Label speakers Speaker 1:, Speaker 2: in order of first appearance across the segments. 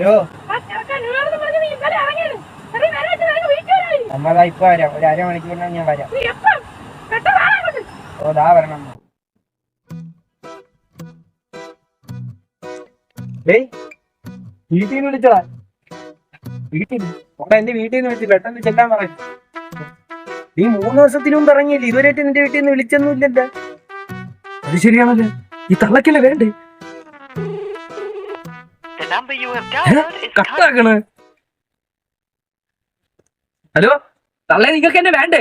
Speaker 1: Hello നമ്മളതാ ഇപ്പൊ വരാം, ഒരു അരമണിക്കൂറിനാണ് ഞാൻ വരാം. ഓ ദാ വരണം. വീട്ടിൽ നിന്ന് വിളിച്ചടാ, വീട്ടിൽ എന്റെ വീട്ടിൽ നിന്ന് വിളിച്ചു, പെട്ടെന്ന് ചെല്ലാൻ പറയും. നീ 3 ദിവസത്തിന് മുമ്പ് ഇറങ്ങിയില്ലേ, ഇതുവരെയായിട്ട് നിന്റെ വീട്ടിൽ നിന്ന് വിളിച്ചൊന്നും ഇല്ലല്ലോ. അത് ശരിയാണല്ലോ, ഈ തള്ളക്കല്ലേ വേണ്ടേ കട്ടാക്കണ്. ഹലോ തള്ളേ, നിങ്ങൾക്ക് എന്നെ വേണ്ടേ?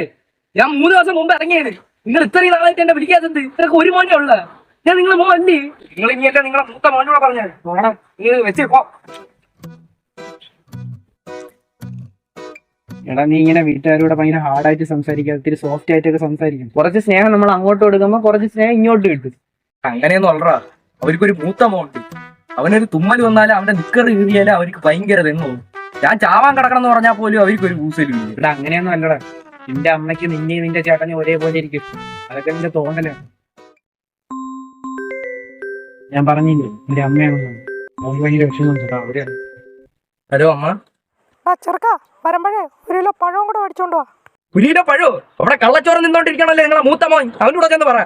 Speaker 1: ഞാൻ 3 ദിവസം മുമ്പ് ഇറങ്ങിയത്, നിങ്ങൾ ഇത്രയും നാളായിട്ട് എന്നെ വിളിക്കാത്തത്? നിങ്ങൾക്ക് ഒരു മോനെ ഉള്ള ഞാൻ നിങ്ങളെ മോൻ അല്ലേ? നിങ്ങൾ ഇനിയല്ല നിങ്ങളെ മൂത്ത മോനോട് പറഞ്ഞാൽ വേണം നീ വെച്ചേക്കോ. എടാ നീ ഇങ്ങനെ വീട്ടുകാരോട് ഭയങ്കര ഹാർഡായിട്ട് സംസാരിക്കുക, ഒത്തിരി സോഫ്റ്റ് ആയിട്ടൊക്കെ സംസാരിക്കും. കുറച്ച് സ്നേഹം നമ്മൾ അങ്ങോട്ട് കൊടുക്കുമ്പോൾ കുറച്ച് സ്നേഹം ഇങ്ങോട്ട് കിട്ടും. അങ്ങനെയൊന്നും അല്ലടാ, അവർക്കൊരു മൂത്ത മോണ്ട്, അവനൊരു തുമ്മൽ വന്നാലും അവന്റെ നിക്കർ കീറിയാലും അവർക്ക് ഭയങ്കര തെങ്ങും. ഞാൻ ചാവാൻ കിടക്കണം എന്ന് പറഞ്ഞാൽ പോലും അവർക്കൊരു കൂസലും. ഇവിടെ അങ്ങനെയൊന്നും അല്ലടാ, നിന്റെ അമ്മയ്ക്ക് നിന്നെയും നിന്റെ ചേട്ടനും ഒരേപോലെ ഇരിക്കും, അതൊക്കെ നിന്റെ തോന്നലാണ്. ഞാൻ പറഞ്ഞില്ലേ എന്റെ അമ്മയാണെന്ന്, അവൻ ഭയങ്കര വിഷമം അവിടെയാണ്. ഹലോ അമ്മ.
Speaker 2: ചെറുക്ക വരുമ്പോഴേ 1 കിലോ പഴവും കൂടെ മേടിച്ചോണ്ടോ.
Speaker 1: 1 കിലോ പഴോ? അവിടെ കള്ളച്ചോറ് നിന്നോണ്ടിരിക്കണല്ലേ നിങ്ങളെ മൂത്ത മോൻ, അവനോട് ചെന്ന് പറ.